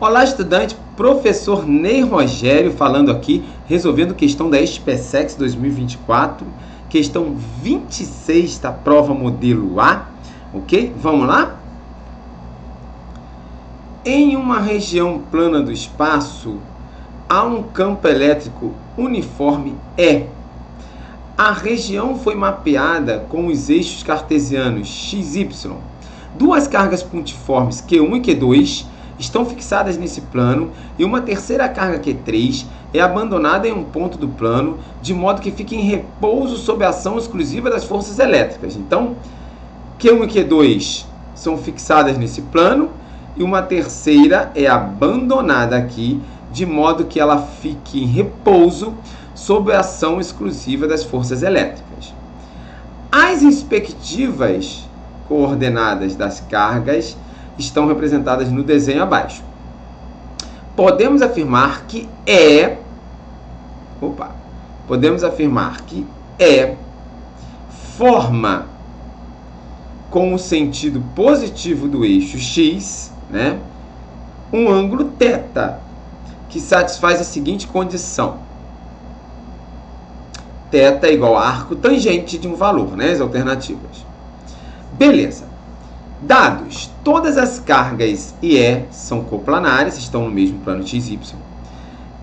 Olá, estudante, professor Ney Rogério falando aqui, resolvendo questão da SpaceX 2024, questão 26 da prova modelo A, ok? Vamos lá? Em uma região plana do espaço, há um campo elétrico uniforme E. A região foi mapeada com os eixos cartesianos x, y. Duas cargas pontiformes Q1 e Q2 estão fixadas nesse plano e uma terceira carga Q3 é abandonada em um ponto do plano, de modo que fique em repouso sob a ação exclusiva das forças elétricas. Então, Q1 e Q2 são fixadas nesse plano e uma terceira é abandonada aqui, de modo que ela fique em repouso sob a ação exclusiva das forças elétricas. As respectivas coordenadas das cargas estão representadas no desenho abaixo. Podemos afirmar que E forma com o sentido positivo do eixo x, né, um ângulo θ, que satisfaz a seguinte condição. θ é igual a arco tangente de um valor, né, as alternativas. Beleza. Dados, todas as cargas E são coplanares, estão no mesmo plano x, y.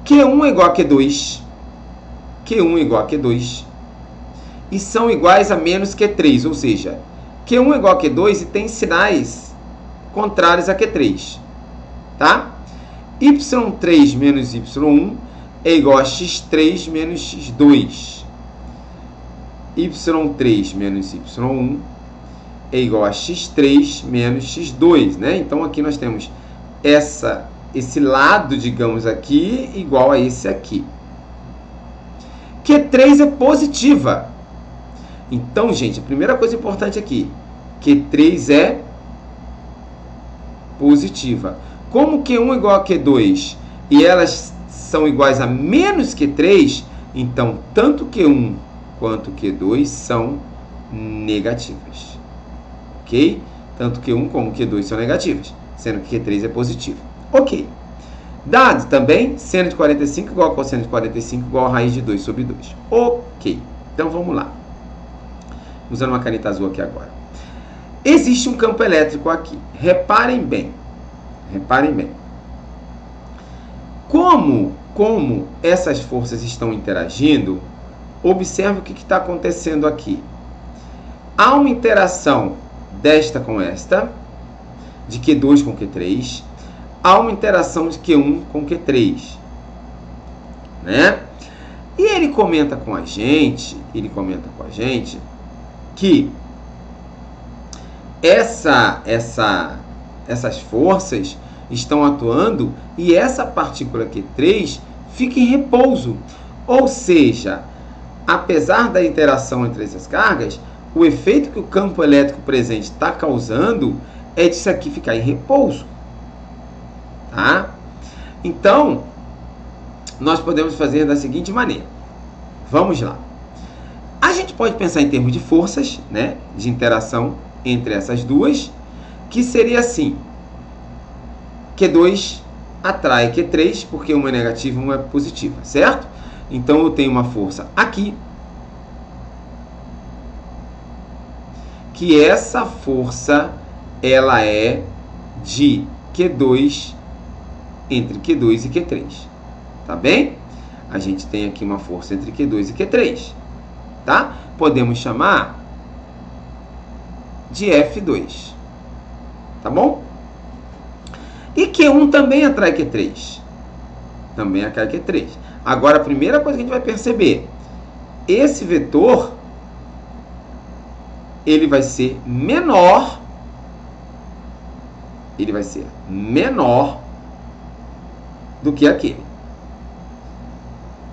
Q1 é igual a Q2, Q1 é igual a Q2, e são iguais a menos Q3, ou seja, Q1 é igual a Q2 e tem sinais contrários a Q3, tá? Y3 menos Y1 é igual a X3 menos X2. Y3 menos Y1 é igual a x3 menos x2, né? Então, aqui nós temos esse lado, digamos aqui, igual a esse aqui. Q3 é positiva. Então, gente, a primeira coisa importante aqui, Q3 é positiva. Como Q1 é igual a Q2 e elas são iguais a menos Q3, então, tanto Q1 quanto Q2 são negativas. Ok? Tanto Q1 como Q2 são negativas, sendo que Q3 é positivo. Ok. Dado também, seno de 45 igual a cosseno de 45 igual a raiz de 2 sobre 2. Ok. Então, vamos lá. Usando uma caneta azul aqui agora. Existe um campo elétrico aqui. Reparem bem. Reparem bem. Como essas forças estão interagindo, observe o que está acontecendo aqui. Há uma interação desta com esta, de Q2 com Q3, há uma interação de Q1 com Q3, né? E ele comenta com a gente que essas forças estão atuando e essa partícula Q3 fica em repouso. Ou seja, apesar da interação entre essas cargas, o efeito que o campo elétrico presente está causando é disso aqui ficar em repouso. Tá? Então, nós podemos fazer da seguinte maneira. Vamos lá. A gente pode pensar em termos de forças, né, de interação entre essas duas, que seria assim. Q2 atrai Q3, porque uma é negativa e uma é positiva, certo? Então, eu tenho uma força aqui, que essa força, ela é de Q2, entre Q2 e Q3, tá bem? A gente tem aqui uma força entre Q2 e Q3, tá? Podemos chamar de F2, tá bom? E Q1 também atrai Q3, também atrai Q3. Agora, a primeira coisa que a gente vai perceber, esse vetor, ele vai ser menor do que aquele.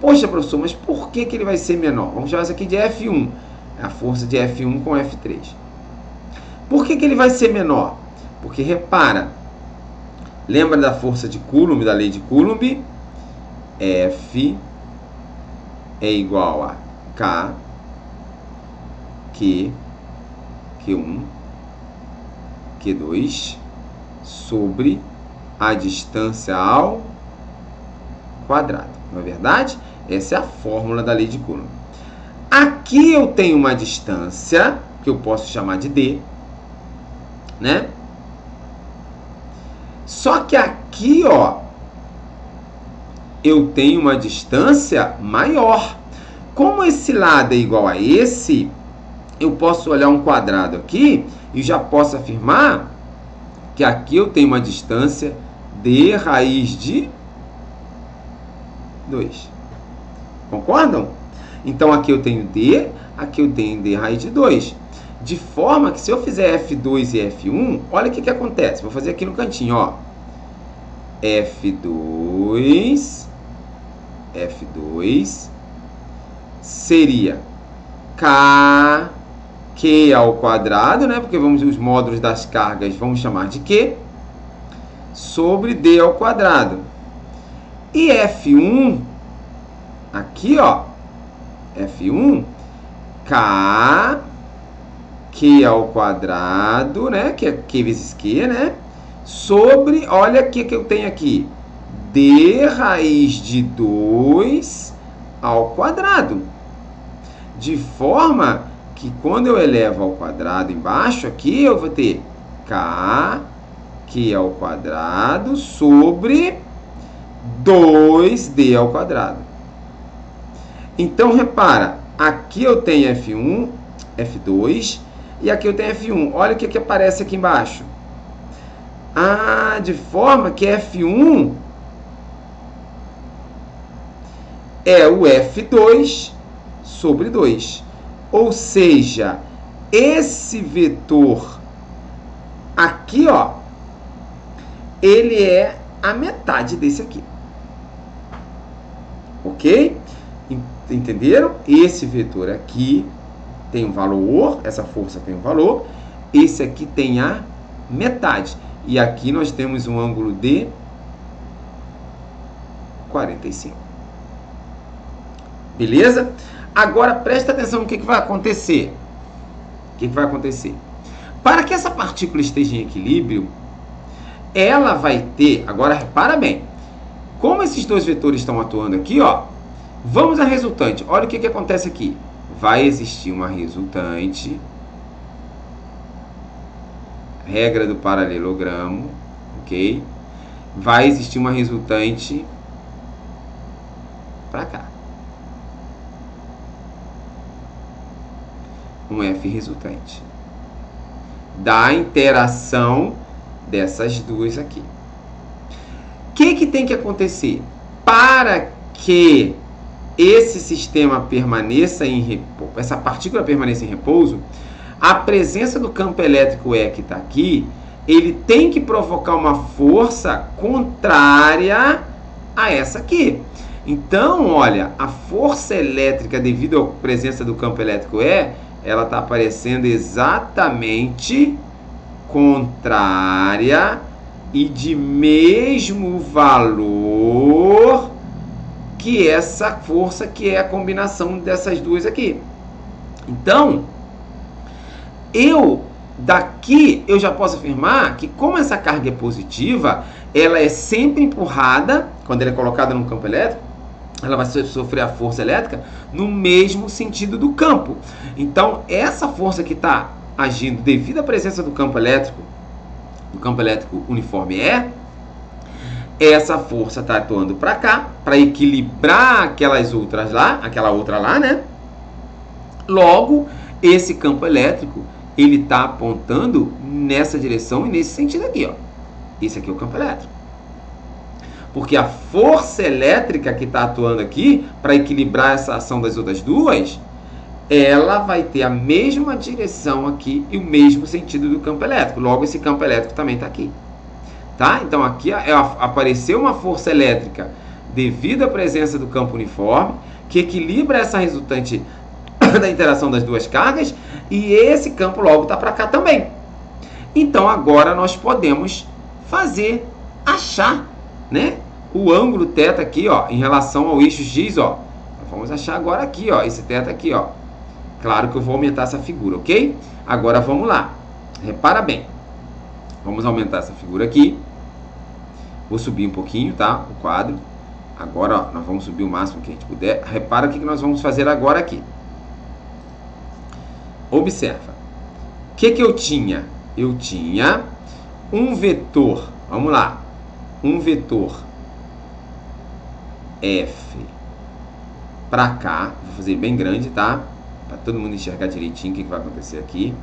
Poxa, professor, mas por que ele vai ser menor? Vamos chamar isso aqui de F1, é a força de F1 com F3. Por que ele vai ser menor? Porque, repara, lembra da força de Coulomb, da lei de Coulomb? F é igual a K, Q1, Q2, sobre a distância ao quadrado. Não é verdade? Essa é a fórmula da lei de Coulomb. Aqui eu tenho uma distância, que eu posso chamar de D, né? Só que aqui, ó, eu tenho uma distância maior. Como esse lado é igual a esse, eu posso olhar um quadrado aqui e já posso afirmar que aqui eu tenho uma distância D raiz de 2. Concordam? Então aqui eu tenho D, aqui eu tenho D raiz de 2. De forma que se eu fizer F2 e F1, olha o que acontece. Vou fazer aqui no cantinho, ó. F2 seria Q ao quadrado, né? Porque os módulos das cargas vamos chamar de Q, sobre D ao quadrado. E F1, aqui, ó, F1, Q ao quadrado, né? Que é Q vezes Q, né? Sobre, olha o que eu tenho aqui, D raiz de 2 ao quadrado. De forma que quando eu elevo ao quadrado embaixo, aqui eu vou ter Q ao quadrado sobre 2D ao quadrado. Então, repara, aqui eu tenho F1, F2, e aqui eu tenho F1. Olha o que aparece aqui embaixo. De forma que F1 é o F2 sobre 2. Ou seja, esse vetor aqui, ó, ele é a metade desse aqui. Ok? Entenderam? Esse vetor aqui tem um valor, essa força tem um valor, esse aqui tem a metade. E aqui nós temos um ângulo de 45. Beleza? Agora presta atenção no que vai acontecer. O que vai acontecer? Para que essa partícula esteja em equilíbrio, ela vai ter... Agora repara bem. Como esses dois vetores estão atuando aqui, ó, vamos à resultante. Olha o que acontece aqui. Vai existir uma resultante. Regra do paralelogramo, ok? Vai existir uma resultante para cá. Um F resultante da interação dessas duas aqui. O que tem que acontecer? Para que esse sistema permaneça em repouso, essa partícula permaneça em repouso, a presença do campo elétrico E que está aqui, ele tem que provocar uma força contrária a essa aqui. Então, olha, a força elétrica devido à presença do campo elétrico E, ela está aparecendo exatamente contrária e de mesmo valor que essa força que é a combinação dessas duas aqui. Então, daqui eu já posso afirmar que como essa carga é positiva, ela é sempre empurrada, quando ela é colocada no campo elétrico, ela vai sofrer a força elétrica no mesmo sentido do campo. Então, essa força que está agindo devido à presença do campo elétrico uniforme essa força está atuando para cá, para equilibrar aquela outra lá, né? Logo, esse campo elétrico, ele está apontando nessa direção e nesse sentido aqui, ó. Esse aqui é o campo elétrico. Porque a força elétrica que está atuando aqui, para equilibrar essa ação das outras duas, ela vai ter a mesma direção aqui e o mesmo sentido do campo elétrico. Logo, esse campo elétrico também está aqui. Tá? Então, aqui apareceu uma força elétrica devido à presença do campo uniforme, que equilibra essa resultante da interação das duas cargas, e esse campo logo está para cá também. Então, agora nós podemos achar, né, o ângulo θ aqui, ó, em relação ao eixo X, ó. Vamos achar agora aqui, ó, esse θ aqui, ó. Claro que eu vou aumentar essa figura, ok? Agora vamos lá. Repara bem. Vamos aumentar essa figura aqui. Vou subir um pouquinho, tá? O quadro. Agora, ó, nós vamos subir o máximo que a gente puder. Repara o que nós vamos fazer agora aqui. Observa. O que eu tinha? Eu tinha um vetor. Vamos lá. Um vetor F para cá. Vou fazer bem grande, tá? Para todo mundo enxergar direitinho o que vai acontecer aqui.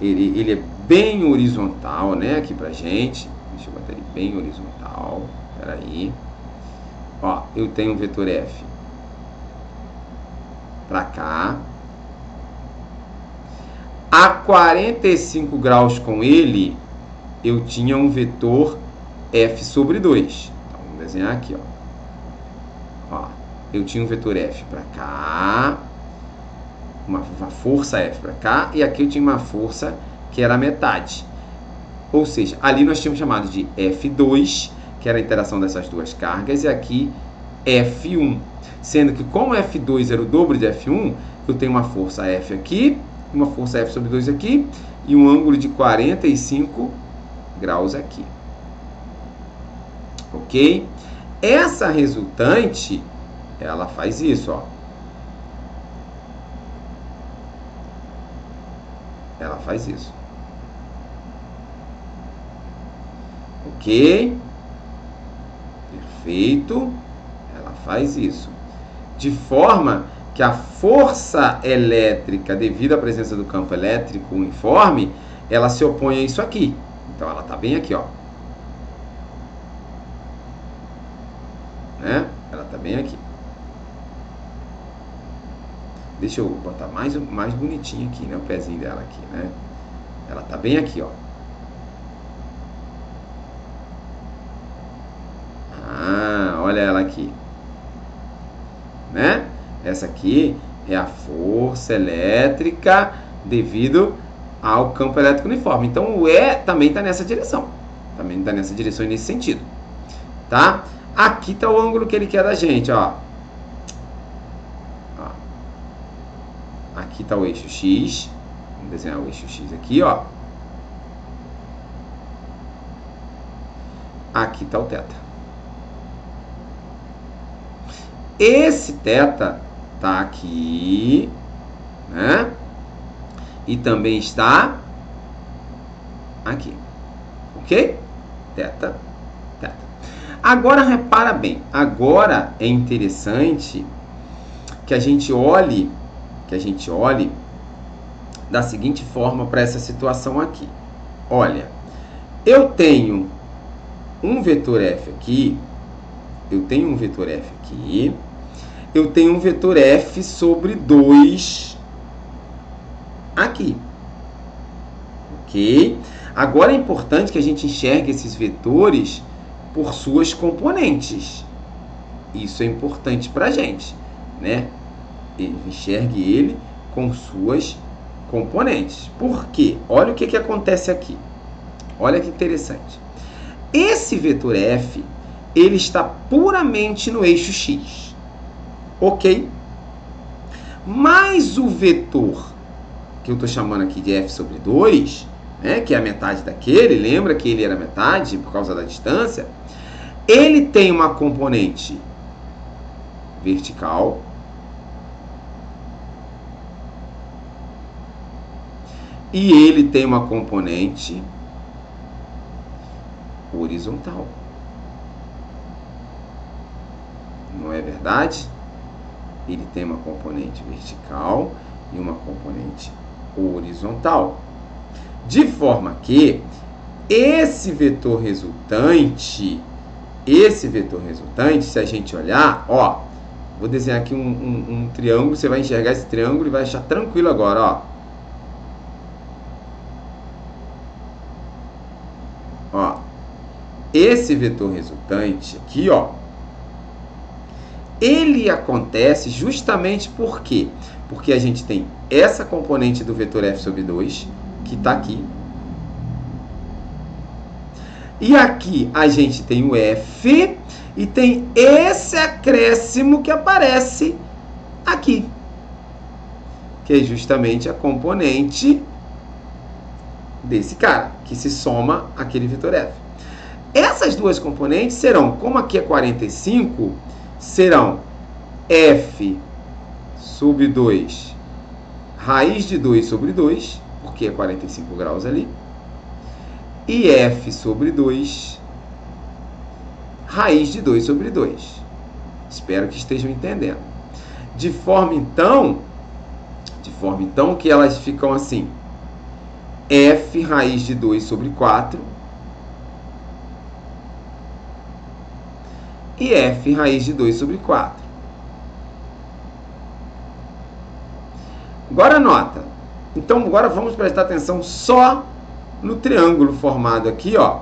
Ele é bem horizontal, né? Aqui pra gente. Deixa eu botar ele bem horizontal. Espera aí. Ó, eu tenho um vetor F para cá. A 45 graus com ele, eu tinha um vetor F sobre 2. Então, vamos desenhar aqui, ó. Eu tinha um vetor F para cá, uma força F para cá, e aqui eu tinha uma força que era a metade. Ou seja, ali nós tínhamos chamado de F2, que era a interação dessas duas cargas, e aqui F1. Sendo que como F2 era o dobro de F1, eu tenho uma força F aqui, uma força F sobre 2 aqui, e um ângulo de 45 graus aqui. Ok? Essa resultante, ela faz isso, ó. Ela faz isso. Ok? Perfeito. Ela faz isso. De forma que a força elétrica, devido à presença do campo elétrico uniforme, ela se opõe a isso aqui. Então, ela está bem aqui, ó. Né? Ela está bem aqui. Deixa eu botar mais bonitinho aqui, né? O pezinho dela aqui, né? Ela está bem aqui, ó. Ah, olha ela aqui. Né? Essa aqui é a força elétrica devido ao campo elétrico uniforme. Então, o E também está nessa direção. Também está nessa direção e nesse sentido. Tá? Aqui está o ângulo que ele quer da gente, ó. Aqui está o eixo X. Vamos desenhar o eixo X aqui, ó. Aqui está o θ. Esse θ está aqui, né? E também está aqui. Ok? θ. Agora, repara bem. Agora é interessante que a gente olhe da seguinte forma para essa situação aqui. Olha, eu tenho um vetor F aqui, eu tenho um vetor F sobre 2 aqui. Ok? Agora é importante que a gente enxergue esses vetores por suas componentes. Isso é importante para a gente, né? Enxergue ele com suas componentes. Por quê? Olha o que acontece aqui. Olha que interessante. Esse vetor F, ele está puramente no eixo X. Ok? Mas o vetor, que eu estou chamando aqui de F sobre 2, né, que é a metade daquele, lembra que ele era metade por causa da distância, ele tem uma componente vertical e ele tem uma componente horizontal. Não é verdade? Ele tem uma componente vertical e uma componente horizontal. De forma que esse vetor resultante, se a gente olhar, ó, vou desenhar aqui um triângulo, você vai enxergar esse triângulo e vai achar tranquilo agora, ó. Ó, esse vetor resultante aqui, ó, ele acontece justamente por quê? Porque a gente tem essa componente do vetor F sobre 2, que está aqui. E aqui a gente tem o F e tem esse acréscimo que aparece aqui, que é justamente a componente desse cara, que se soma àquele vetor F. Essas duas componentes serão, como aqui é 45, serão f sobre 2 raiz de 2 sobre 2, porque é 45 graus ali, e f sobre 2 raiz de 2 sobre 2. Espero que estejam entendendo. De forma então que elas ficam assim: f raiz de 2 sobre 4 e f raiz de 2 sobre 4. Agora anota. Então agora vamos prestar atenção só no triângulo formado aqui, ó,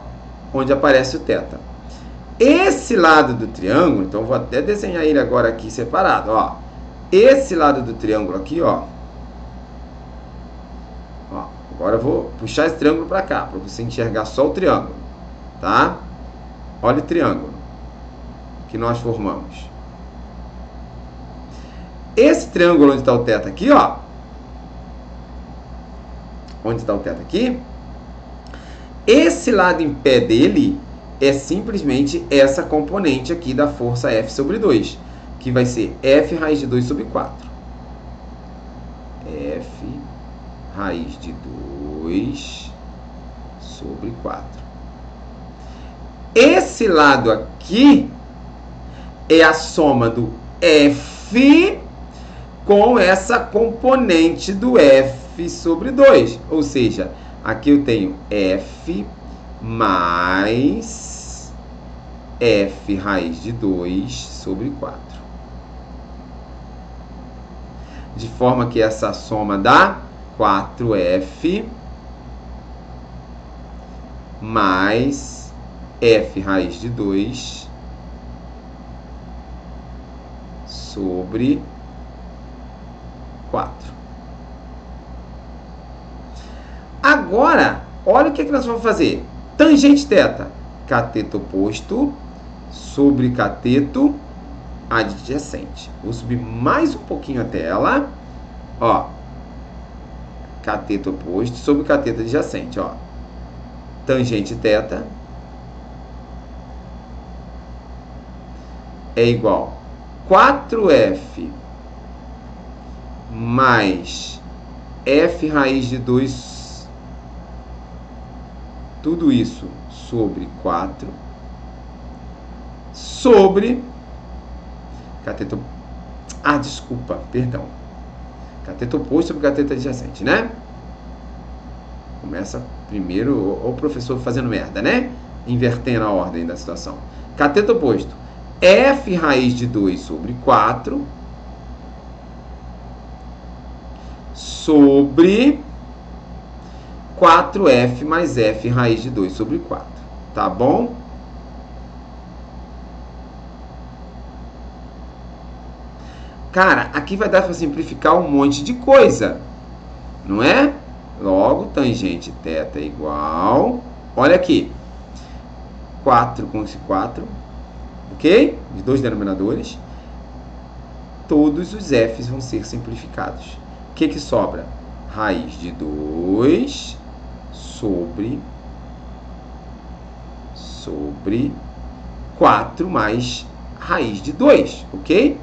onde aparece o θ. Esse lado do triângulo, então vou até desenhar ele agora aqui separado, ó. Esse lado do triângulo aqui, ó. Agora eu vou puxar esse triângulo para cá, para você enxergar só o triângulo, tá? Olha o triângulo que nós formamos. Esse triângulo onde está o θ aqui, ó. Onde está o θ aqui? Esse lado em pé dele é simplesmente essa componente aqui da força F sobre 2, que vai ser F raiz de 2 sobre 4. F raiz de 2 sobre 4. Esse lado aqui é a soma do F com essa componente do F sobre 2. Ou seja, aqui eu tenho F mais F raiz de 2 sobre 4. De forma que essa soma dá 4F mais F raiz de 2 sobre 4. Agora, olha o que nós vamos fazer. Tangente θ, cateto oposto sobre cateto adjacente. Vou subir mais um pouquinho a tela. Ó, cateto oposto sobre cateto adjacente, ó. Tangente θ é igual a 4F mais F raiz de 2, tudo isso sobre 4, sobre cateto... cateto oposto sobre cateto adjacente, né? Começa primeiro o professor fazendo merda, né? Invertendo a ordem da situação. Cateto oposto. F raiz de 2 sobre 4 sobre 4F mais F raiz de 2 sobre 4. Tá bom? Cara, aqui vai dar para simplificar um monte de coisa, não é? Logo, tangente θ é igual... Olha aqui. 4 com esse 4... Ok? Os dois denominadores. Todos os F's vão ser simplificados. O que sobra? Raiz de 2 sobre 4 mais raiz de 2. Ok?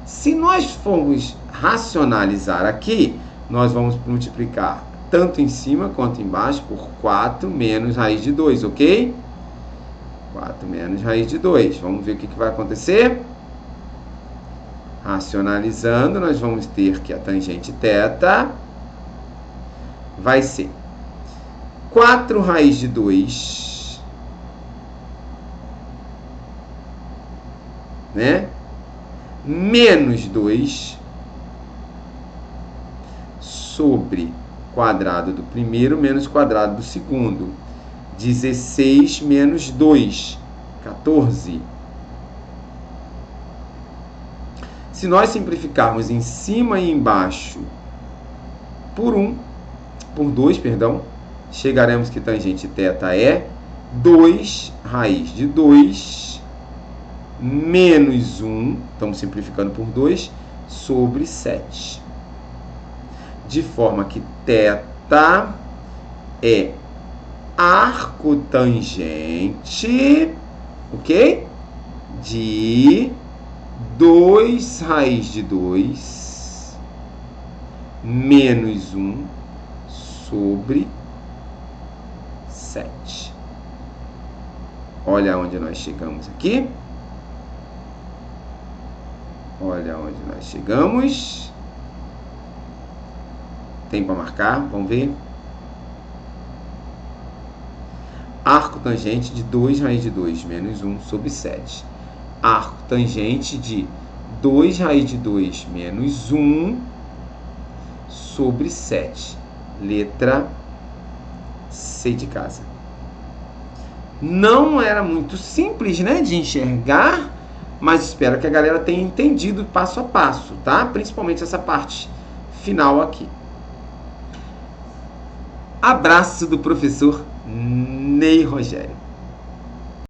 Se nós formos racionalizar aqui, nós vamos multiplicar tanto em cima quanto embaixo por 4 menos raiz de 2, ok? 4 menos raiz de 2. Vamos ver o que vai acontecer? Racionalizando, nós vamos ter que a tangente θ vai ser 4 raiz de 2, né? Menos 2 sobre quadrado do primeiro menos quadrado do segundo. 16 menos 2, 14. Se nós simplificarmos em cima e embaixo por 2, chegaremos que tangente θ é 2 raiz de 2 menos 1, estamos simplificando por 2, sobre 7. De forma que θ tá? É arco tangente, ok? De 2 raiz de 2 menos 1 sobre 7. Olha onde nós chegamos aqui. Olha onde nós chegamos. Tem para marcar? Vamos ver. Arco tangente de 2 raiz de 2 menos 1 sobre 7. Arco tangente de 2 raiz de 2 menos 1 sobre 7. Letra C de casa. Não era muito simples, né, de enxergar, mas espero que a galera tenha entendido passo a passo, tá? Principalmente essa parte final aqui. Abraço do professor Ney Rogério.